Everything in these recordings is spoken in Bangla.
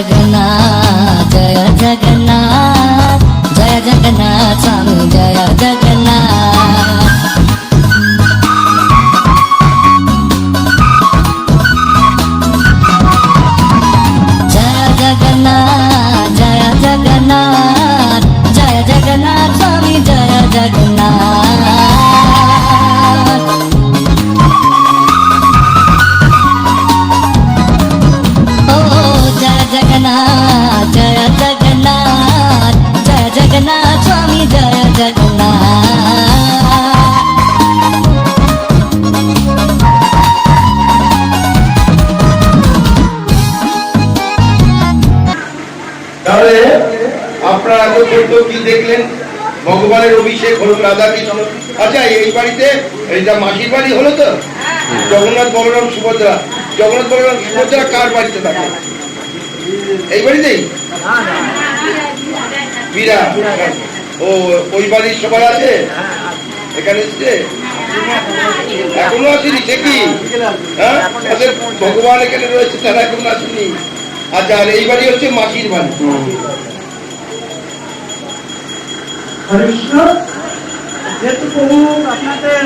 जगन्नाथ जय जगन्नाथ स्वामी जय जगन्नाथ। जय जगन्नाथ स्वामी जय जगन्नाथ। ओ जय जगन्नाथ स्वामी जय जगन्नाथ। তাহলে আপনারা তো কি দেখলেন, ভগবানের অভিষেক হলো রাধা কৃষ্ণ। আচ্ছা, এই বাড়িতে এইটা মাসির বাড়ি হলো তো, জগন্নাথ বলরাম সুভদ্রা। জগন্নাথ বলরাম সুভদ্রা কার বাড়িতে থাকে? এই বাড়িতেই বীরা। ও ওই বাড়ির সবাই আছে এখানে এসছে? এখনো আসেনি? সে কি হ্যাঁ, ভগবান এখানে রয়েছে, তারা এখনো আসেনি। আচ্ছা, আর এই বাড়ি হচ্ছে মাসির বাড়ি। যেহেতু প্রভু আপনাদের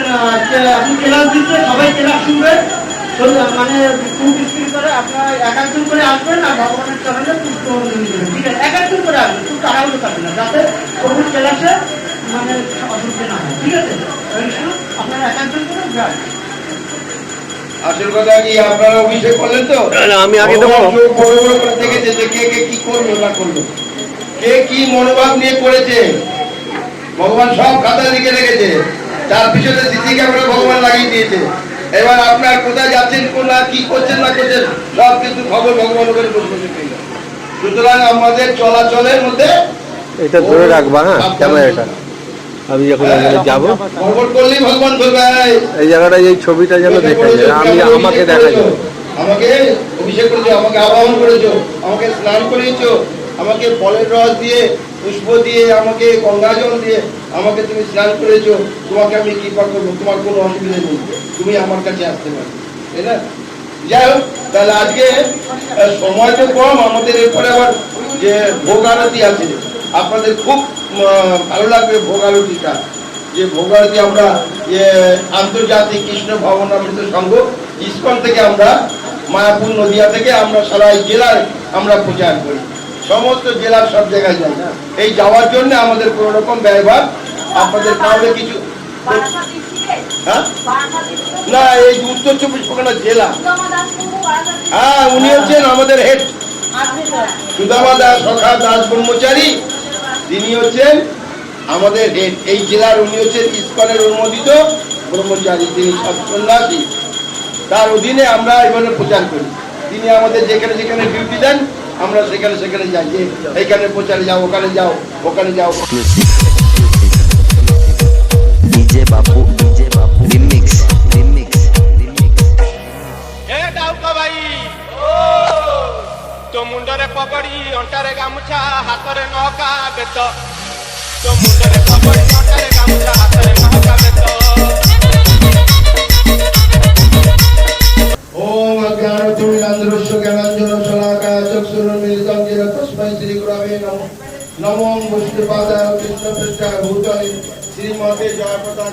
আপনি ক্লাস দিচ্ছে, সবাই ক্লাস শুনবেন, মানে খুব স্পিড করে আপনারা এক একজন করে আসবেন আর ভগবানের চরণে পুষ্প অঞ্জলি দেবেন। ঠিক আছে, এক একজন করে আসবেন, খুব তাড়াহুড়ো থাকবে না, যাতে প্রভুর ক্লাসে মানে অসুবিধা না হয়। ঠিক আছে, আপনারা এক একজন করে যান। আসল কথা কি, আপনারা অভিষেক করলেন তো? আমি আগে দেবো। বড় বড় করে দেখেছে যে কে কে কি করলো না করলো, কে কি মনোভাব নিয়ে করেছে, ভগবান সব খাতা লিখে রেখেছে। তার পিছনে সিসি ক্যামেরা ভগবান লাগিয়ে দিয়েছে। এবার আপনার কোথায় যাচ্ছেন, কোনটা কি করছেন না করছেন, সব কিন্তু খবর ভগবান উপরে বসে পেল। সুতরাং আমাদের চলাচলের মধ্যে এটা ধরে রাখবা। হ্যাঁ, ক্যামেরাটা আমি যখন যাবো খবর করলেই ভগবান ধরবে। এই জায়গাটা, এই ছবিটা যেন দেখা যায়, আমি আমাকে দেখা যাবে। আমাকে অভিষেক করেছো, আমাকে আবাহন করেছো, আমাকে স্নান করিয়েছো, আমাকে ফলের রস দিয়ে, পুষ্প দিয়ে, আমাকে গঙ্গা জল দিয়ে আমাকে তুমি স্নান করেছো। তোমাকে আমি কৃপা করবো, তোমার কোনো অসুবিধা নেই, তুমি আমার কাছে আসতে পারো, তাই না? যাই হোক, তাহলে আজকে সময় তো কম আমাদের। এরপরে আবার যে ভোগ আরতি আছে, আপনাদের খুব ভালো লাগবে ভোগ আরতিটা। যে ভোগ আরতি আমরা যে আন্তর্জাতিক কৃষ্ণ ভবনামৃত সংঘ ইসকন থেকে, আমরা মায়াপুর নদিয়া থেকে আমরা সারা জেলায় আমরা প্রচার করি, সমস্ত জেলার সব জায়গায় যাই। এই যাওয়ার জন্য আমাদের কোনো রকম ব্যয়ভার আপনাদের তাহলে কিছু হ্যাঁ না, এই উত্তর 24 পরগনা জেলা। হ্যাঁ, উনি হচ্ছেন আমাদের হেড সুদামা দাস সখা দাস ব্রহ্মচারী, তিনি হচ্ছেন আমাদের হেড এই জেলার। উনি হচ্ছেন ইসকনের অনুমোদিত ব্রহ্মচারী, তিনি সন্ন্যাসী। তার অধীনে আমরা এখানে প্রচার করি। তিনি আমাদের যেখানে যেখানে ডিউটি দেন, আমরা সেখানে সেখানে যাই, যে এইখানে প্রচারে যাও, ওখানে যাও, ওখানে যাও। ডিজে বাপু রিমিক্স ଏ ଡାଉକା ଭାଇ ତୋ ମୁଣ୍ଡରେ ପଗଡି, ଅଣ୍ଟାରେ ଗାମୁଛା, ହାତରେ ନହକା ବେତ। ତୋ ମୁଣ୍ଡରେ ପଗଡି, ଅଣ୍ଟାରେ ଗାମୁଛା, ହାତରେ ନହକା ବେତ। ओम अज्ञानतिमिरान्धस्य ज्ञानाञ्जनशलाकाय चक्षुरुन्मीलितं येन तस्मै श्रीगुरवे नमः। नमो विष्णुपादाय कृष्णपृष्ठाय भूतले श्रीमते जयप्रदा।